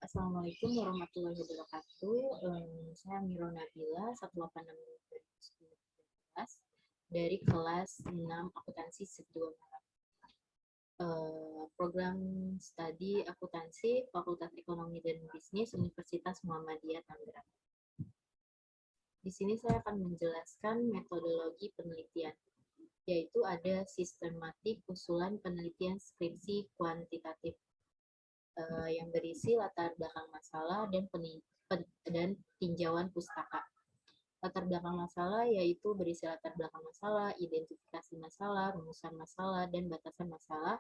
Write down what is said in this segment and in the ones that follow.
Assalamualaikum warahmatullahi wabarakatuh. Saya Miro Nabila, 186 dari kelas 6 akuntansi Shift 2 Malang. Program studi akuntansi Fakultas Ekonomi dan Bisnis Universitas Muhammadiyah Tangerang. Di sini saya akan menjelaskan metodologi penelitian, yaitu ada sistematik usulan penelitian skripsi kuantitatif yang berisi latar belakang masalah dan tinjauan pustaka. Latar belakang masalah yaitu berisi latar belakang masalah, identifikasi masalah, rumusan masalah, dan batasan masalah,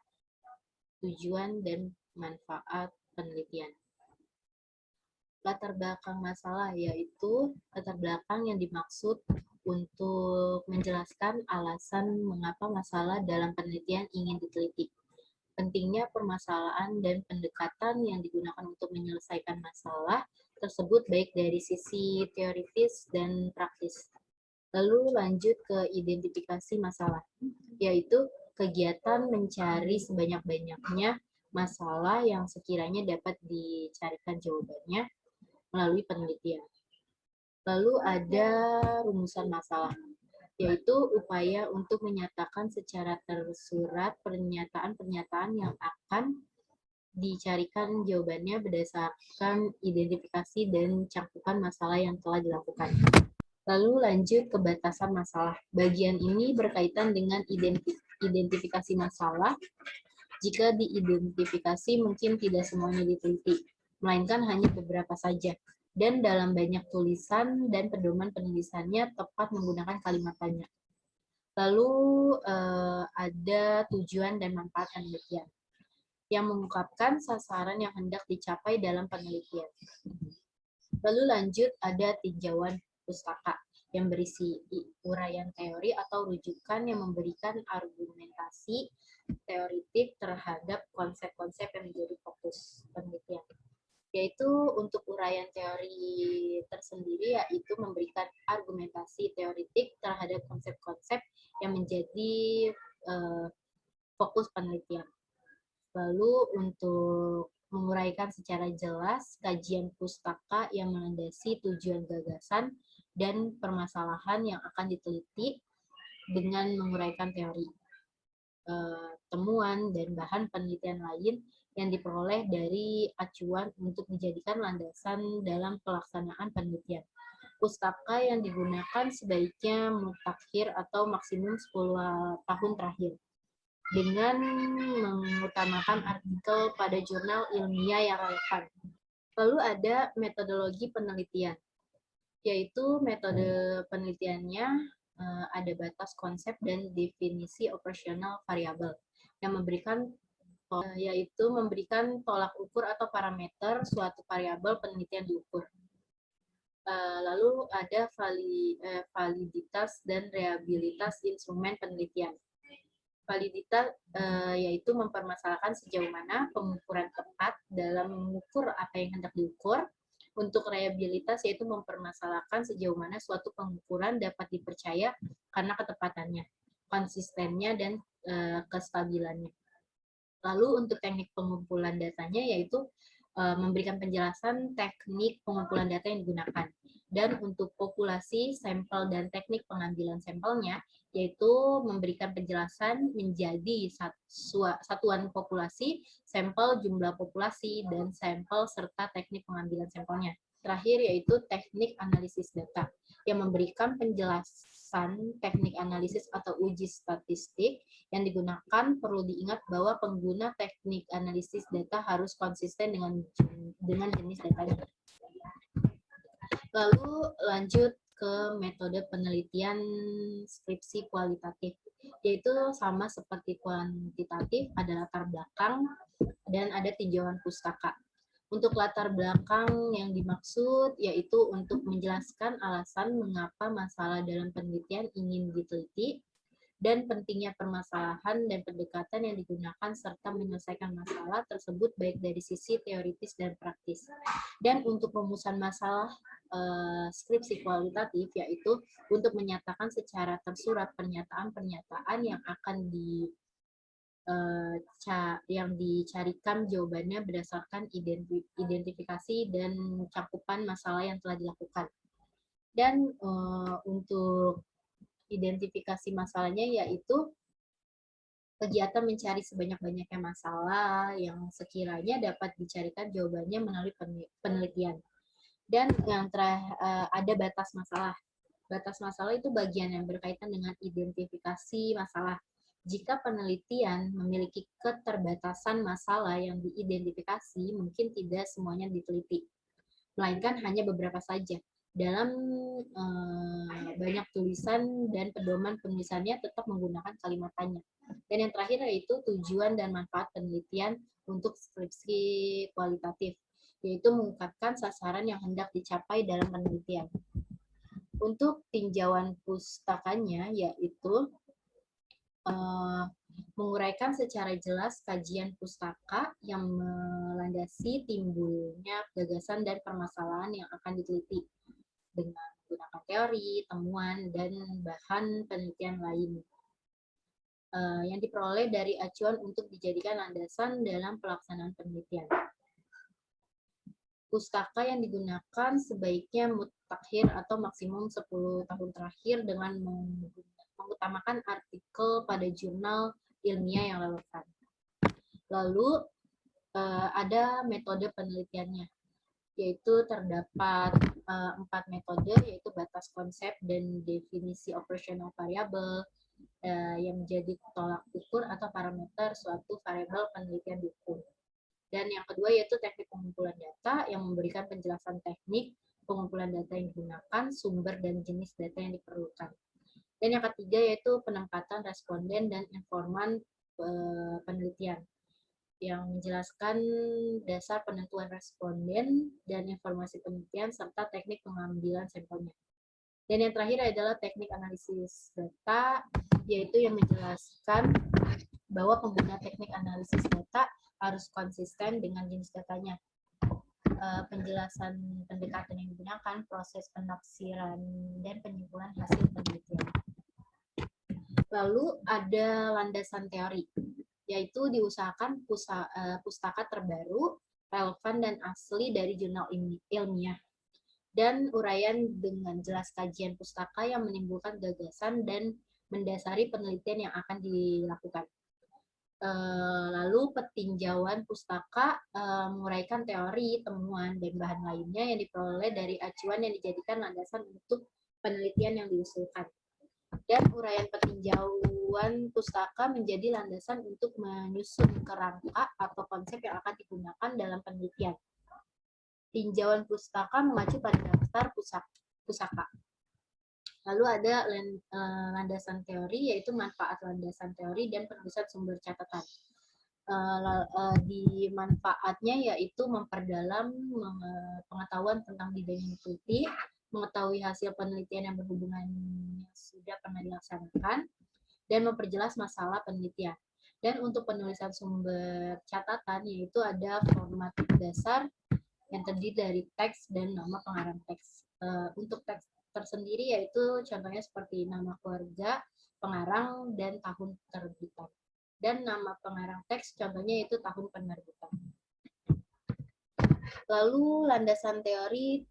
tujuan dan manfaat penelitian. Latar belakang masalah yaitu latar belakang yang dimaksud untuk menjelaskan alasan mengapa masalah dalam penelitian ingin diteliti. Pentingnya permasalahan dan pendekatan yang digunakan untuk menyelesaikan masalah tersebut baik dari sisi teoritis dan praktis. Lalu lanjut ke identifikasi masalah, yaitu kegiatan mencari sebanyak-banyaknya masalah yang sekiranya dapat dicarikan jawabannya melalui penelitian. Lalu ada rumusan masalah, yaitu upaya untuk menyatakan secara tersurat pernyataan-pernyataan yang akan dicarikan jawabannya berdasarkan identifikasi dan cakupan masalah yang telah dilakukan. Lalu lanjut ke batasan masalah. Bagian ini berkaitan dengan identifikasi masalah. Jika diidentifikasi mungkin tidak semuanya diteliti, melainkan hanya beberapa saja. Dan dalam banyak tulisan dan pedoman penulisannya tepat menggunakan kalimat tanya. Lalu ada tujuan dan manfaat penelitian yang mengungkapkan sasaran yang hendak dicapai dalam penelitian. Lalu lanjut ada tinjauan pustaka yang berisi uraian teori atau rujukan yang memberikan argumentasi teoritik terhadap konsep-konsep yang menjadi fokus penelitian. Yaitu untuk uraian teori tersendiri yaitu memberikan argumentasi teoritik terhadap konsep-konsep yang menjadi fokus penelitian. Lalu untuk menguraikan secara jelas kajian pustaka yang melandasi tujuan gagasan dan permasalahan yang akan diteliti dengan menguraikan teori, temuan, dan bahan penelitian lain yang diperoleh dari acuan untuk dijadikan landasan dalam pelaksanaan penelitian. Pustaka yang digunakan sebaiknya mutakhir atau maksimum 10 tahun terakhir, dengan mengutamakan artikel pada jurnal ilmiah yang relevan. Lalu ada metodologi penelitian, yaitu metode penelitiannya ada batas konsep dan definisi operasional variabel yang memberikan tolak ukur atau parameter suatu variabel penelitian diukur. Lalu ada validitas dan reliabilitas instrumen penelitian. Validitas yaitu mempermasalahkan sejauh mana pengukuran tepat dalam mengukur apa yang hendak diukur. Untuk reliabilitas yaitu mempermasalahkan sejauh mana suatu pengukuran dapat dipercaya karena ketepatannya, konsistennya, dan kestabilannya. Lalu untuk teknik pengumpulan datanya yaitu memberikan penjelasan teknik pengumpulan data yang digunakan. Dan untuk populasi, sampel, dan teknik pengambilan sampelnya yaitu memberikan penjelasan menjadi satuan populasi, sampel, jumlah populasi, dan sampel serta teknik pengambilan sampelnya. Terakhir yaitu teknik analisis data yang memberikan penjelasan teknik analisis atau uji statistik yang digunakan. Perlu diingat bahwa pengguna teknik analisis data harus konsisten dengan jenis datanya. Lalu lanjut ke metode penelitian skripsi kualitatif, yaitu sama seperti kuantitatif, ada latar belakang dan ada tinjauan pustaka. Untuk latar belakang yang dimaksud yaitu untuk menjelaskan alasan mengapa masalah dalam penelitian ingin diteliti dan pentingnya permasalahan dan pendekatan yang digunakan serta menyelesaikan masalah tersebut baik dari sisi teoritis dan praktis. Dan untuk rumusan masalah skripsi kualitatif yaitu untuk menyatakan secara tersurat pernyataan-pernyataan yang akan yang dicarikan jawabannya berdasarkan identifikasi dan cakupan masalah yang telah dilakukan. Dan untuk identifikasi masalahnya yaitu kegiatan mencari sebanyak-banyaknya masalah yang sekiranya dapat dicarikan jawabannya melalui penelitian. Dan yang ada batas masalah. Batas masalah itu bagian yang berkaitan dengan identifikasi masalah. Jika penelitian memiliki keterbatasan masalah yang diidentifikasi, mungkin tidak semuanya diteliti, melainkan hanya beberapa saja. Dalam banyak tulisan dan pedoman penulisannya tetap menggunakan kalimat tanya. Dan yang terakhir yaitu tujuan dan manfaat penelitian untuk skripsi kualitatif, yaitu mengungkapkan sasaran yang hendak dicapai dalam penelitian. Untuk tinjauan pustakanya yaitu menguraikan secara jelas kajian pustaka yang melandasi timbulnya gagasan dan permasalahan yang akan diteliti dengan menggunakan teori, temuan, dan bahan penelitian lain yang diperoleh dari acuan untuk dijadikan landasan dalam pelaksanaan penelitian. Pustaka yang digunakan sebaiknya mutakhir atau maksimum 10 tahun terakhir dengan mengutamakan artikel pada jurnal ilmiah yang relevan. Lalu ada metode penelitiannya, yaitu terdapat 4 metode, yaitu batas konsep dan definisi operasional variabel yang menjadi tolak ukur atau parameter suatu variabel penelitian diukur. Dan yang kedua yaitu teknik pengumpulan data yang memberikan penjelasan teknik pengumpulan data yang digunakan, sumber dan jenis data yang diperlukan. Dan yang ketiga yaitu penempatan responden dan informan penelitian yang menjelaskan dasar penentuan responden dan informasi penelitian serta teknik pengambilan sampelnya. Dan yang terakhir adalah teknik analisis data, yaitu yang menjelaskan bahwa pengguna teknik analisis data harus konsisten dengan jenis datanya. Penjelasan pendekatan yang digunakan, proses penafsiran, dan penyimpulan hasil penelitian. Lalu ada landasan teori, yaitu diusahakan pustaka terbaru, relevan, dan asli dari jurnal ilmiah. Dan uraian dengan jelas kajian pustaka yang menimbulkan gagasan dan mendasari penelitian yang akan dilakukan. Lalu petinjauan pustaka menguraikan teori, temuan, dan bahan lainnya yang diperoleh dari acuan yang dijadikan landasan untuk penelitian yang diusulkan. Dan uraian petinjauan pustaka menjadi landasan untuk menyusun kerangka atau konsep yang akan digunakan dalam penelitian. Tinjauan pustaka mengacu pada daftar pusaka. Lalu ada landasan teori, yaitu manfaat landasan teori dan penulisan sumber catatan. Di manfaatnya yaitu memperdalam pengetahuan tentang bidang yang diteliti, mengetahui hasil penelitian yang berhubungan yang sudah pernah dilaksanakan, dan memperjelas masalah penelitian. Dan untuk penulisan sumber catatan, yaitu ada format dasar yang terdiri dari teks dan nama pengarang teks. Untuk teks tersendiri yaitu contohnya seperti nama keluarga, pengarang, dan tahun terbitan. Dan nama pengarang teks contohnya itu tahun penerbitan. Lalu landasan teori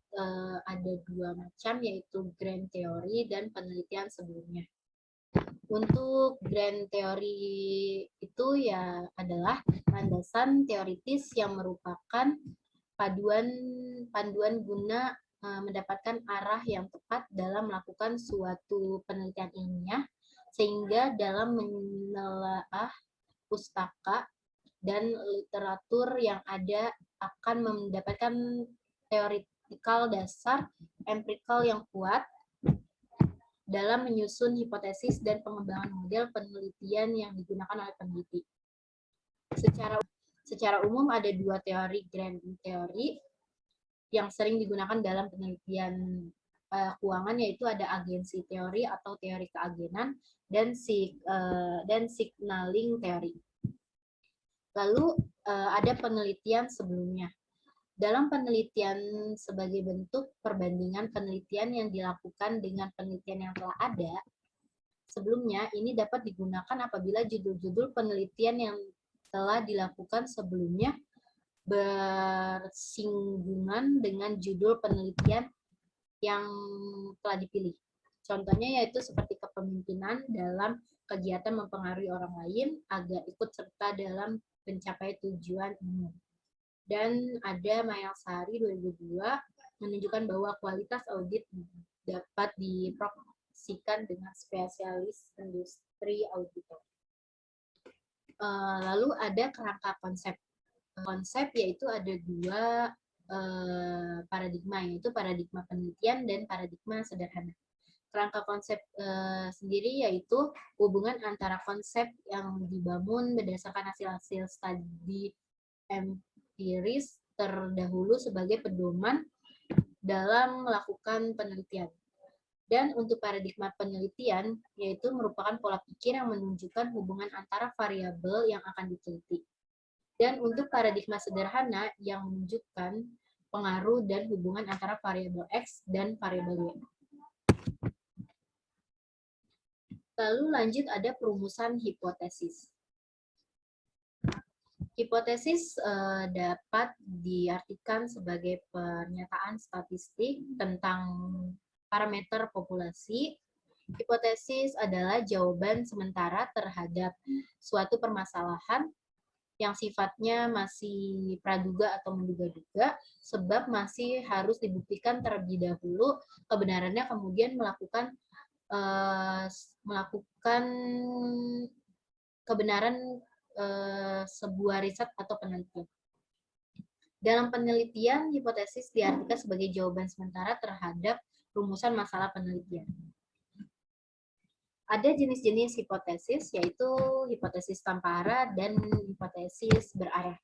ada 2 macam, yaitu grand teori dan penelitian sebelumnya. Untuk grand teori itu ya adalah landasan teoritis yang merupakan panduan guna mendapatkan arah yang tepat dalam melakukan suatu penelitian ilmiah, sehingga dalam menelaah pustaka dan literatur yang ada akan mendapatkan teoritikal dasar empirikal yang kuat dalam menyusun hipotesis dan pengembangan model penelitian yang digunakan oleh peneliti. Secara umum ada 2 teori grand teori yang sering digunakan dalam penelitian keuangan, yaitu ada agensi teori atau teori keagenan dan signaling teori. Lalu ada penelitian sebelumnya. Dalam penelitian sebagai bentuk perbandingan penelitian yang dilakukan dengan penelitian yang telah ada, Sebelumnya, ini dapat digunakan apabila judul-judul penelitian yang telah dilakukan sebelumnya bersinggungan dengan judul penelitian yang telah dipilih. Contohnya yaitu seperti kepemimpinan dalam kegiatan mempengaruhi orang lain agar ikut serta dalam pencapaian tujuan umum. Dan ada Mayasari 2002 menunjukkan bahwa kualitas audit dapat diproyeksikan dengan spesialis industri auditor. Lalu ada kerangka konsep. Konsep yaitu ada dua paradigma, yaitu paradigma penelitian dan paradigma sederhana. Kerangka konsep sendiri yaitu hubungan antara konsep yang dibangun berdasarkan hasil-hasil studi empiris terdahulu sebagai pedoman dalam melakukan penelitian. Dan untuk paradigma penelitian, yaitu merupakan pola pikir yang menunjukkan hubungan antara variabel yang akan diteliti. Dan untuk paradigma sederhana yang menunjukkan pengaruh dan hubungan antara variabel X dan variabel Y. Lalu lanjut ada perumusan hipotesis. Hipotesis dapat diartikan sebagai pernyataan statistik tentang parameter populasi. Hipotesis adalah jawaban sementara terhadap suatu permasalahan yang sifatnya masih praduga atau menduga-duga, sebab masih harus dibuktikan terlebih dahulu kebenarannya, kemudian melakukan kebenaran sebuah riset atau penelitian. Dalam penelitian, hipotesis diartikan sebagai jawaban sementara terhadap rumusan masalah penelitian. Ada jenis-jenis hipotesis, yaitu hipotesis tanpa arah dan hipotesis berarah.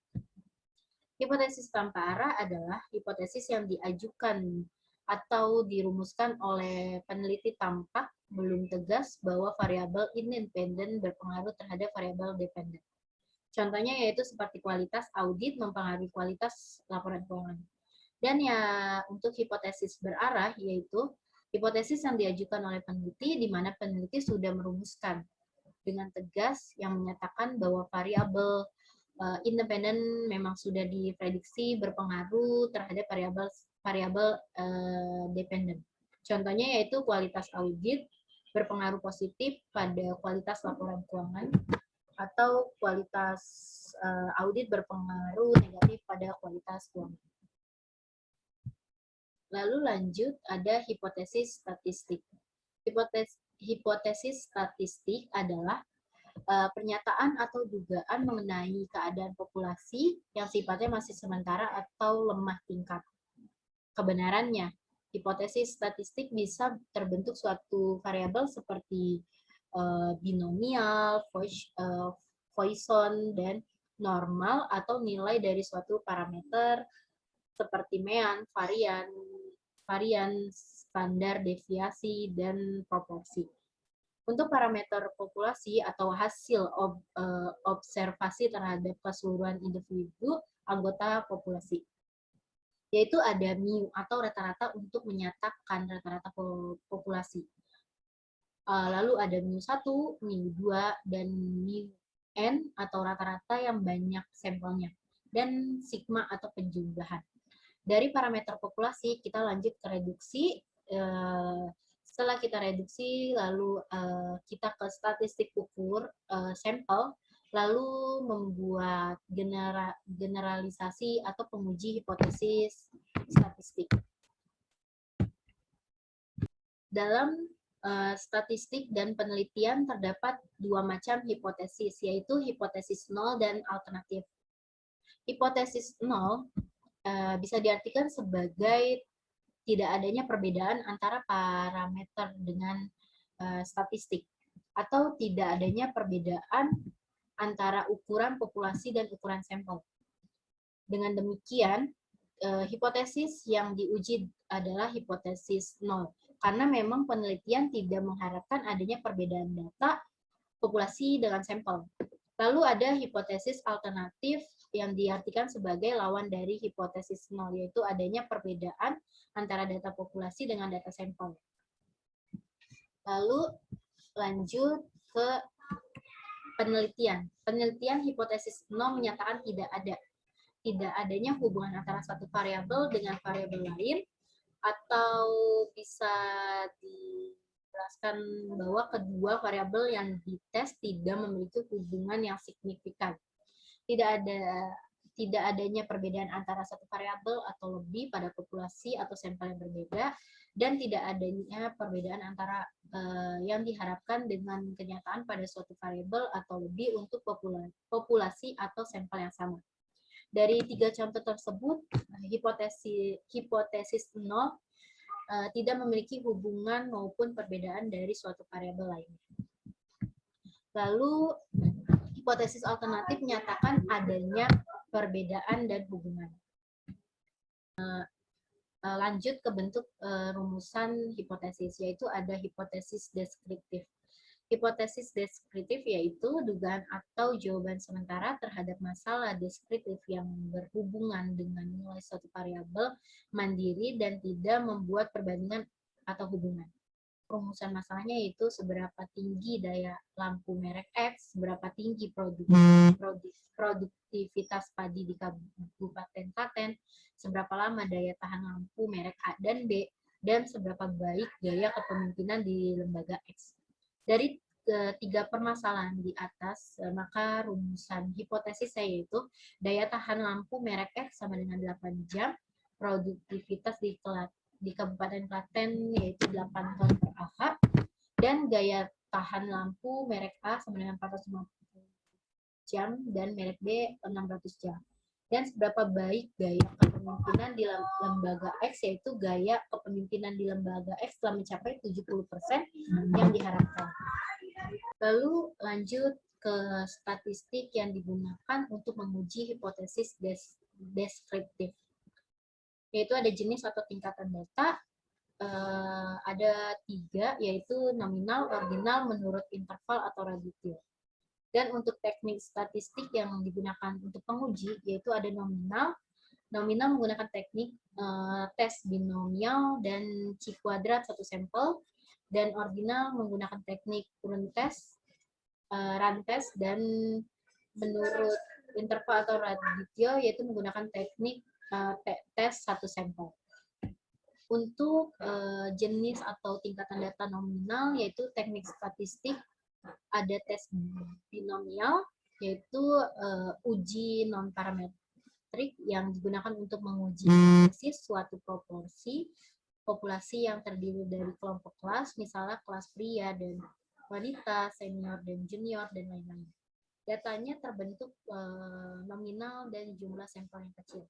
Hipotesis tanpa arah adalah hipotesis yang diajukan atau dirumuskan oleh peneliti tampak belum tegas bahwa variabel independen berpengaruh terhadap variabel dependen. Contohnya yaitu seperti kualitas audit mempengaruhi kualitas laporan keuangan. Dan ya untuk hipotesis berarah yaitu hipotesis yang diajukan oleh peneliti di mana peneliti sudah merumuskan dengan tegas yang menyatakan bahwa variabel independen memang sudah diprediksi berpengaruh terhadap variabel dependen. Contohnya yaitu kualitas audit berpengaruh positif pada kualitas laporan keuangan, atau kualitas audit berpengaruh negatif pada kualitas keuangan. Lalu lanjut ada hipotesis statistik. Hipotesis statistik adalah pernyataan atau dugaan mengenai keadaan populasi yang sifatnya masih sementara atau lemah tingkat kebenarannya. Hipotesis statistik bisa terbentuk suatu variabel seperti binomial, Poisson, dan normal atau nilai dari suatu parameter seperti mean, varian, standar deviasi, dan proporsi. Untuk parameter populasi atau hasil observasi terhadap keseluruhan individu anggota populasi, yaitu ada mu atau rata-rata untuk menyatakan rata-rata populasi. Lalu ada mu1, mu2, dan mu(n) atau rata-rata yang banyak sampelnya, dan sigma atau penjumlahan. Dari parameter populasi, kita lanjut ke reduksi. Setelah kita reduksi, lalu kita ke statistik ukur sampel, lalu membuat generalisasi atau penguji hipotesis statistik. Dalam statistik dan penelitian terdapat dua macam hipotesis, yaitu hipotesis nol dan alternatif. Hipotesis nol bisa diartikan sebagai tidak adanya perbedaan antara parameter dengan statistik, atau tidak adanya perbedaan antara ukuran populasi dan ukuran sampel. Dengan demikian, hipotesis yang diuji adalah hipotesis nol, karena memang penelitian tidak mengharapkan adanya perbedaan data populasi dengan sampel. Lalu ada hipotesis alternatif yang diartikan sebagai lawan dari hipotesis nol, yaitu adanya perbedaan antara data populasi dengan data sampel. Lalu lanjut ke penelitian. Penelitian hipotesis 0 menyatakan tidak adanya hubungan antara satu variabel dengan variabel lain, atau bisa dijelaskan bahwa kedua variabel yang dites tidak memiliki hubungan yang signifikan. Tidak adanya perbedaan antara satu variabel atau lebih pada populasi atau sampel yang berbeda, dan tidak adanya perbedaan antara yang diharapkan dengan kenyataan pada suatu variabel atau lebih untuk populasi atau sampel yang sama. Dari 3 contoh tersebut, hipotesis 0 tidak memiliki hubungan maupun perbedaan dari suatu variabel lainnya. Lalu, hipotesis alternatif menyatakan adanya perbedaan dan hubungan. Lanjut ke bentuk rumusan hipotesis, yaitu ada hipotesis deskriptif. Hipotesis deskriptif yaitu dugaan atau jawaban sementara terhadap masalah deskriptif yang berhubungan dengan nilai suatu variabel mandiri dan tidak membuat perbandingan atau hubungan. Rumusan masalahnya yaitu seberapa tinggi daya lampu merek X, seberapa tinggi produktivitas padi di Kabupaten Klaten, seberapa lama daya tahan lampu merek A dan B, dan seberapa baik gaya kepemimpinan di lembaga X. Dari ketiga permasalahan di atas, maka rumusan hipotesis saya yaitu daya tahan lampu merek X sama dengan 8 jam, produktivitas di Kabupaten Klaten yaitu 8 ton per AH, dan gaya tahan lampu merek A sama dengan 450 jam dan merek B 600 jam. Dan seberapa baik gaya kepemimpinan di lembaga X, yaitu gaya kepemimpinan di lembaga X telah mencapai 70% yang diharapkan. Lalu lanjut ke statistik yang digunakan untuk menguji hipotesis deskriptif. Yaitu ada jenis atau tingkatan data, ada 3, yaitu nominal, ordinal, menurut interval atau raditio. Dan untuk teknik statistik yang digunakan untuk penguji, yaitu ada nominal. Nominal menggunakan teknik tes binomial dan C kuadrat satu sampel, dan ordinal menggunakan teknik run test, dan menurut interval atau raditio yaitu menggunakan teknik tes satu sampel. Untuk jenis atau tingkatan data nominal yaitu teknik statistik, ada tes binomial yaitu uji non parametrik yang digunakan untuk menguji analisis suatu proporsi populasi yang terdiri dari kelompok kelas, misalnya kelas pria dan wanita, senior dan junior, dan lain-lain. Datanya terbentuk nominal dan jumlah sampel yang kecil.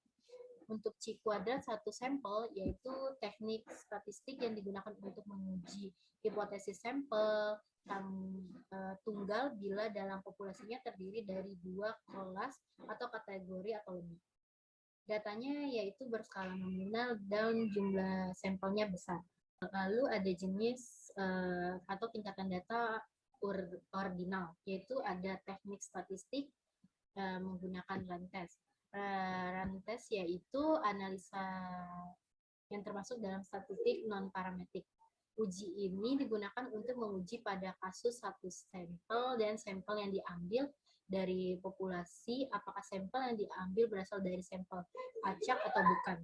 Untuk C kuadrat satu sampel, yaitu teknik statistik yang digunakan untuk menguji hipotesis sampel tunggal bila dalam populasinya terdiri dari 2 kelas atau kategori atau lebih. Datanya yaitu berskala nominal dan jumlah sampelnya besar. Lalu ada jenis atau tingkatan data ordinal, yaitu ada teknik statistik menggunakan run test. Run test yaitu analisa yang termasuk dalam statistik non-parametrik. Uji ini digunakan untuk menguji pada kasus satu sampel dan sampel yang diambil dari populasi, apakah sampel yang diambil berasal dari sampel acak atau bukan.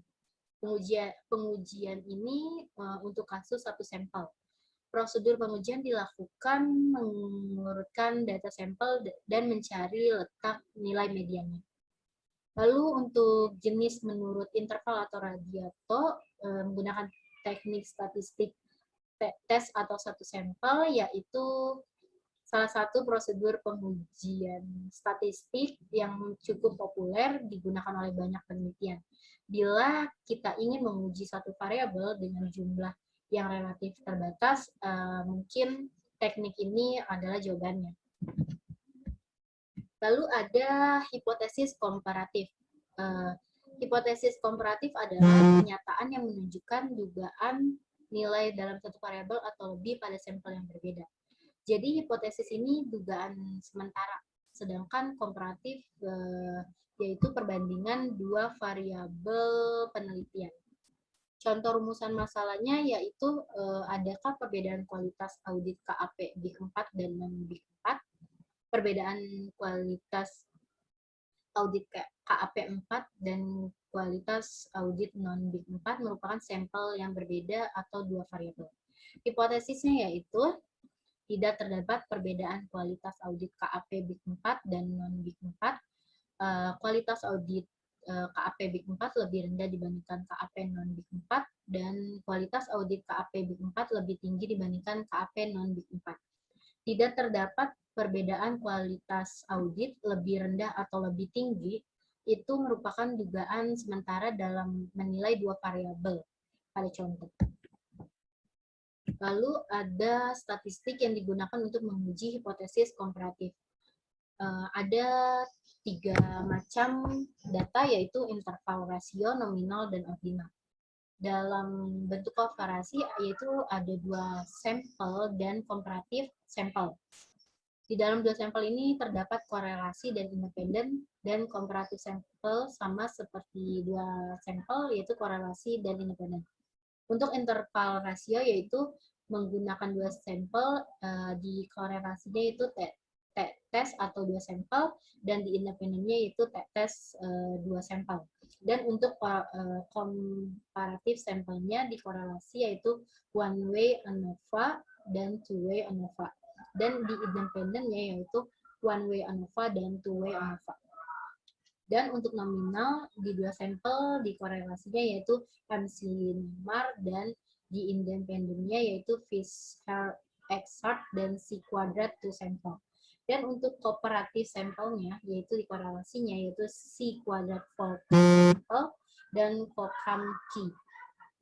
Pengujian ini untuk kasus satu sampel. Prosedur pengujian dilakukan mengurutkan data sampel dan mencari letak nilai mediannya. Lalu untuk jenis menurut interval atau raditio menggunakan teknik statistik tes atau satu sampel, yaitu salah satu prosedur pengujian statistik yang cukup populer digunakan oleh banyak penelitian. Bila kita ingin menguji satu variabel dengan jumlah yang relatif terbatas, mungkin teknik ini adalah jawabannya. Lalu ada hipotesis komparatif. Hipotesis komparatif adalah pernyataan yang menunjukkan dugaan nilai dalam satu variabel atau lebih pada sampel yang berbeda. Jadi hipotesis ini dugaan sementara, sedangkan komparatif yaitu perbandingan dua variabel penelitian. Contoh rumusan masalahnya yaitu adakah perbedaan kualitas audit KAP Big 4 dan non-Big 4? Perbedaan kualitas audit KAP 4 dan kualitas audit non-Big 4 merupakan sampel yang berbeda atau dua variabel. Hipotesisnya yaitu tidak terdapat perbedaan kualitas audit KAP Big 4 dan non-Big 4. Kualitas audit KAP Big 4 lebih rendah dibandingkan KAP non-Big 4 dan kualitas audit KAP Big 4 lebih tinggi dibandingkan KAP non-Big 4. Tidak terdapat perbedaan kualitas audit lebih rendah atau lebih tinggi, itu merupakan dugaan sementara dalam menilai dua variabel pada contoh. Lalu ada statistik yang digunakan untuk menguji hipotesis komparatif. Ada 3 macam data, yaitu interval rasio, nominal, dan ordinal. Dalam bentuk komparasi yaitu ada 2 sampel dan komparatif sampel. Di dalam 2 sampel ini terdapat korelasi dan independen, dan komparatif sampel sama seperti 2 sampel yaitu korelasi dan independen. Untuk interval rasio yaitu menggunakan 2 sampel, di korelasinya itu tes atau 2 sampel, dan di independennya yaitu tes 2 sampel. Dan untuk komparatif sampelnya di korelasi yaitu one way ANOVA dan two way ANOVA. Dan di independennya yaitu one way ANOVA dan two way ANOVA. Dan untuk nominal di 2 sampel di korelasinya yaitu MC-Neymar, dan di independennya yaitu Fisher-Exart dan C-Quadrat 2 sampel. Dan untuk kooperatif sampelnya yaitu di korelasinya yaitu C-Quadrat 4 sampel dan Cochrane-Key.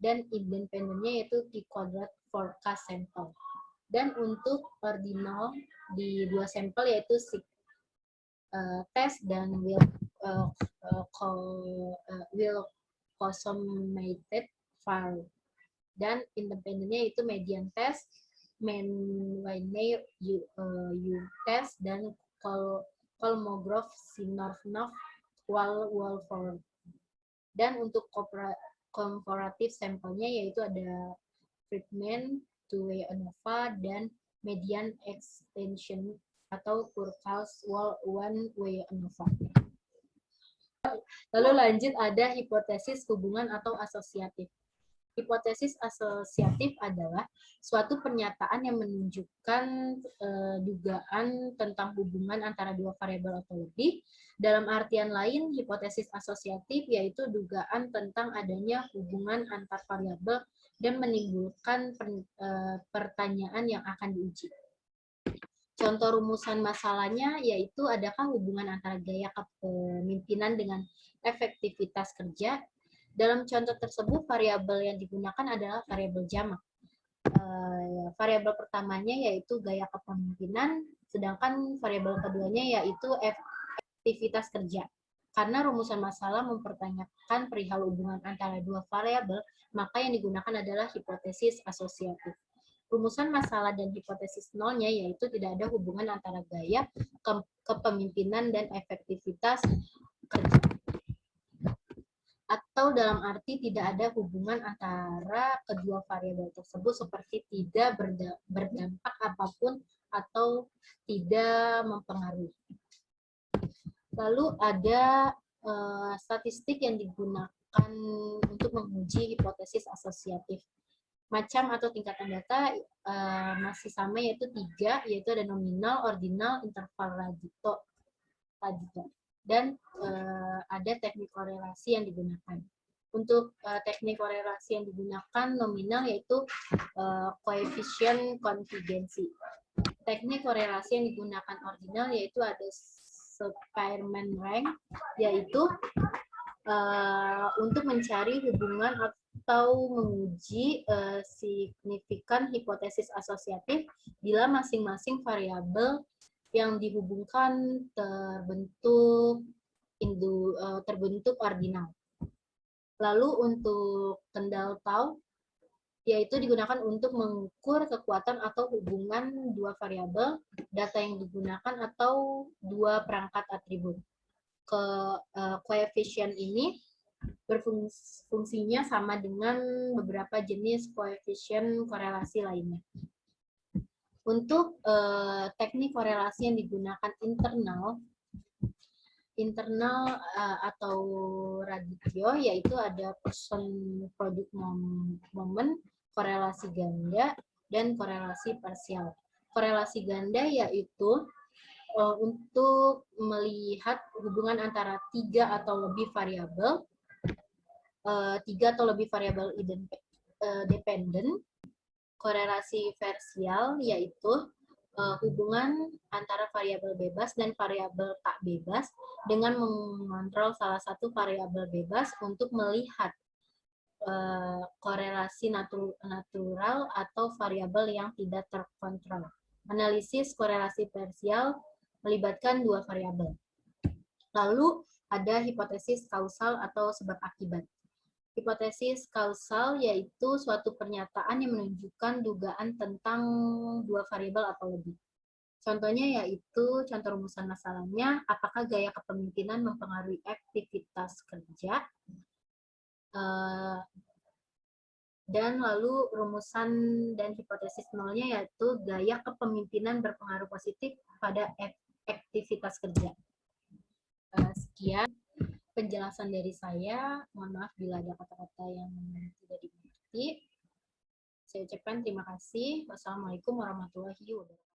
Dan independennya yaitu T-Quadrat 4 sampel. Dan untuk ordinal di 2 sampel yaitu test dan will consummated file. Dan independennya itu median test, mean linear test, dan Kolmogorov, Smirnov, Walford. Dan untuk komparatif sampelnya yaitu ada Friedman, two-way ANOVA, dan median extension atau Kurkaus one-way ANOVA. Lalu lanjut ada hipotesis hubungan atau asosiatif. Hipotesis asosiatif adalah suatu pernyataan yang menunjukkan dugaan tentang hubungan antara dua variabel atau lebih. Dalam artian lain, hipotesis asosiatif yaitu dugaan tentang adanya hubungan antar variabel dan menimbulkan pertanyaan yang akan diuji. Contoh rumusan masalahnya yaitu adakah hubungan antara gaya kepemimpinan dengan efektivitas kerja. Dalam contoh tersebut, variabel yang digunakan adalah variabel jamak. Variabel pertamanya yaitu gaya kepemimpinan, sedangkan variabel keduanya yaitu efektivitas kerja. Karena rumusan masalah mempertanyakan perihal hubungan antara dua variabel, maka yang digunakan adalah hipotesis asosiatif. Rumusan masalah dan hipotesis nolnya yaitu tidak ada hubungan antara gaya kepemimpinan dan efektivitas kerja. Atau dalam arti tidak ada hubungan antara kedua variabel tersebut seperti tidak berdampak apapun atau tidak mempengaruhi. Lalu ada statistik yang digunakan untuk menguji hipotesis asosiatif. Macam atau tingkatan data masih sama yaitu 3, yaitu ada nominal, ordinal, interval Pareto. Dan ada teknik korelasi yang digunakan. Untuk teknik korelasi yang digunakan nominal yaitu koefisien konvergensi. Teknik korelasi yang digunakan ordinal yaitu ada Spearman rank, yaitu untuk mencari hubungan atau menguji signifikan hipotesis asosiatif bila masing-masing variabel yang dihubungkan terbentuk ordinal. Lalu untuk kendal tau, yaitu digunakan untuk mengukur kekuatan atau hubungan dua variabel, data yang digunakan atau dua perangkat atribut. Koefisien ini Fungsinya sama dengan beberapa jenis koefisien korelasi lainnya. Untuk teknik korelasi yang digunakan internal atau radio, yaitu ada person product moment, korelasi ganda, dan korelasi parsial. Korelasi ganda yaitu untuk melihat hubungan antara tiga atau lebih variabel dependen. Korelasi parsial yaitu hubungan antara variabel bebas dan variabel tak bebas dengan mengontrol salah satu variabel bebas untuk melihat korelasi natural atau variabel yang tidak terkontrol. Analisis korelasi parsial melibatkan dua variabel. Lalu ada hipotesis kausal atau sebab akibat. Hipotesis kausal yaitu suatu pernyataan yang menunjukkan dugaan tentang dua variabel atau lebih. Contohnya yaitu, contoh rumusan masalahnya, apakah gaya kepemimpinan mempengaruhi aktivitas kerja? Dan lalu rumusan dan hipotesis nolnya yaitu gaya kepemimpinan berpengaruh positif pada aktivitas kerja. Sekian penjelasan dari saya. Mohon maaf bila ada kata-kata yang tidak dimengerti. Saya ucapkan terima kasih. Wassalamualaikum warahmatullahi wabarakatuh.